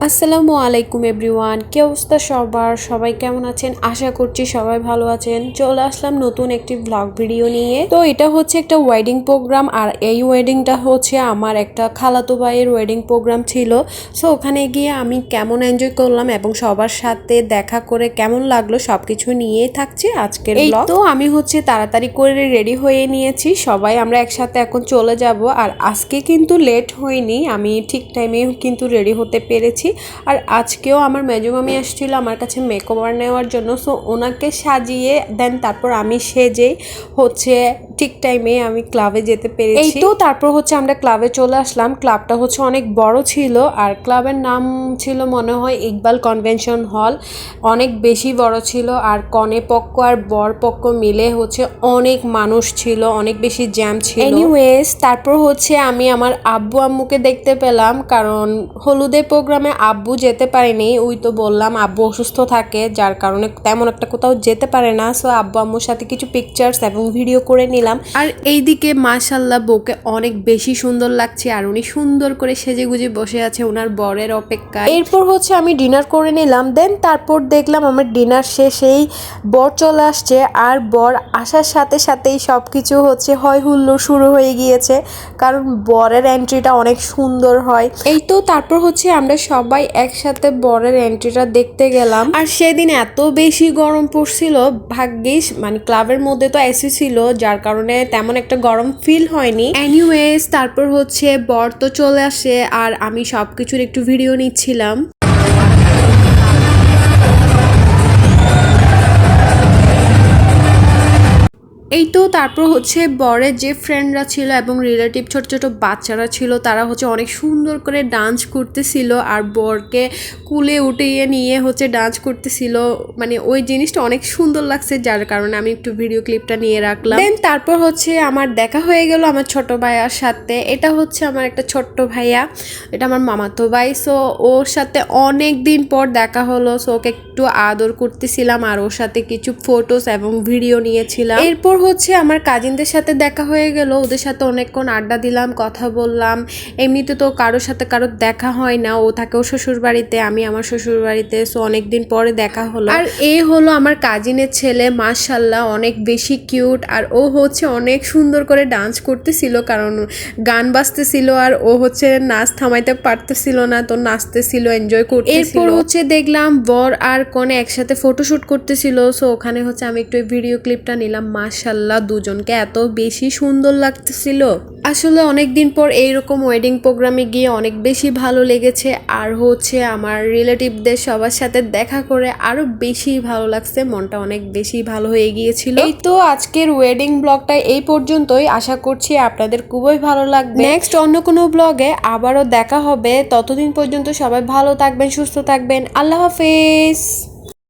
আসসালামু আলাইকুম এভরিওয়ান, কি অবস্থা সবার? সবাই কেমন আছেন? আশা করছি সবাই ভালো আছেন। চলে আসলাম নতুন একটি ব্লগ ভিডিও নিয়ে। তো এটা হচ্ছে একটা ওয়েডিং প্রোগ্রাম, আর এই ওয়েডিংটা হচ্ছে আমার একটা খালাতো ভাইয়ের ওয়েডিং প্রোগ্রাম ছিল। সো ওখানে গিয়ে আমি কেমন এনজয় করলাম এবং সবার সাথে দেখা করে কেমন লাগলো সবকিছু নিয়েই থাকছে আজকের ব্লগ। তো আমি হচ্ছে তাড়াতাড়ি করে রেডি হয়ে নিয়েছি, সবাই আমরা একসাথে এখন চলে যাব। আর আজকে কিন্তু লেট হয়নি, আমি ঠিক টাইমে কিন্তু রেডি হতে পেরেছি। আর আজকেও আমার মেজো মামি আসছিল আমার কাছে মেকওভার নেওয়ার জন্য। সো ওনাকে সাজিয়ে দেন তারপর আমি সেজেই হচ্ছে ঠিক টাইমে আমি ক্লাবে যেতে পেরেছি। এই তো তারপর হচ্ছে আমরা ক্লাবে চলে আসলাম। ক্লাবটা হচ্ছে অনেক বড় ছিল, আর ক্লাবের নাম ছিল মনে হয় ইকবাল কনভেনশন হল। অনেক বেশি বড় ছিল, আর কনে পক্ষ আর বর পক্ষ মিলে হচ্ছে অনেক মানুষ ছিল, অনেক বেশি জ্যাম ছিল। এনিওয়েজ তারপর হচ্ছে আমি আমার আব্বু আম্মুকে দেখতে পেলাম, কারণ হলুদের প্রোগ্রামে আব্বু যেতে পারেনি। ওই তো বললাম আব্বু অসুস্থ থাকে, যার কারণে তেমন একটা কোথাও যেতে পারে না। সো আব্বু আম্মুর সাথে কিছু পিকচার্স এবং ভিডিও করে নিলাম। আর এইদিকে মাশাল্লাহ বউকে অনেক বেশি সুন্দর লাগছে, আর উনি সুন্দর করে সেজে গুজে বসে আছে ওনার বরের অপেক্ষায়। এরপর হচ্ছে আমি ডিনার করে নিলাম। দেন তারপর দেখলাম আমার ডিনার শেষেই বর চলে আসছে, আর বর আসার সাথে সাথেই সব কিছু হচ্ছে হয় হুল্লোড় শুরু হয়ে গিয়েছে, কারণ বরের এন্ট্রিটা অনেক সুন্দর হয়। এই তো তারপর হচ্ছে আমরা সবাই একসাথে বরের এন্ট্রিটা দেখতে গেলাম। আর সেদিন এত বেশি গরম পড়ছিল, ভাগ্যিস মানে ক্লাবের মধ্যে তো এসি ছিল, যার কারণে তেমন একটা গরম ফিল হয়নি। এনিওয়েজ তারপর হচ্ছে বর তো চলে আসে, আর আমি সবকিছুর একটু ভিডিও নিচ্ছিলাম। এই তো তারপর হচ্ছে বরের যে ফ্রেন্ডরা ছিল এবং রিলেটিভ ছোট ছোট বাচ্চারা ছিল, তারা হচ্ছে অনেক সুন্দর করে ডান্স করতেছিল, আর বরকে কুলে উঠিয়ে নিয়ে হচ্ছে ডান্স করতেছিল। মানে ওই জিনিসটা অনেক সুন্দর লাগছে, যার কারণে আমি একটু ভিডিও ক্লিপটা নিয়ে রাখলাম। দেন তারপর হচ্ছে আমার দেখা হয়ে গেল আমার ছোট ভাইয়ার সাথে। এটা হচ্ছে আমার একটা ছোট্ট ভাইয়া, এটা আমার মামাতো ভাই। সো ওর সাথে অনেক দিন পর দেখা হলো, সো ওকে একটু আদর করতেছিলাম, আর ওর সাথে কিছু ফটোস এবং ভিডিও নিয়েছিলাম। এরপর হচ্ছে আমার কাজিনদের সাথে দেখা হয়ে গেল, ওদের সাথে অনেকক্ষণ আড্ডা দিলাম, কথা বললাম। এমনিতে তো কারোর সাথে কারোর দেখা হয় না, ও থাকে ও শ্বশুর বাড়িতে, আমি আমার শ্বশুর বাড়িতে। সো অনেকদিন পরে দেখা হলো। আর এ হলো আমার কাজিনের ছেলে, মাশাল্লাহ অনেক বেশি কিউট, আর ও হচ্ছে অনেক সুন্দর করে ডান্স করতেছিল, কারণ গান বাজতেছিল আর ও হচ্ছে নাচ থামাইতে পারতেছিল না, তো নাচতেছিল, এনজয় করতেছিল। এরপর হচ্ছে দেখলাম বর আর কনে একসাথে ফটোশুট করতেছিল। সো ওখানে হচ্ছে আমি একটু ভিডিও ক্লিপটা নিলাম। মাশাল্লাহ দুজনকে এত বেশি সুন্দর লাগতেছিল। আসলে অনেকদিন পর এইরকম ওয়েডিং প্রোগ্রামে গিয়ে অনেক বেশি ভালো লেগেছে, আর হচ্ছে আমার রিলেটিভদের সবার সাথে দেখা করে আরো বেশি ভালো লাগছে, মনটা অনেক বেশি ভালো হয়ে গিয়েছিল। এই তো আজকের ওয়েডিং ব্লগটা এই পর্যন্তই, আশা করছি আপনাদের খুবই ভালো লাগবে। নেক্সট অন্য কোনো ব্লগে আবারও দেখা হবে, ততদিন পর্যন্ত সবাই ভালো থাকবেন, সুস্থ থাকবেন। আল্লাহ হাফেজ।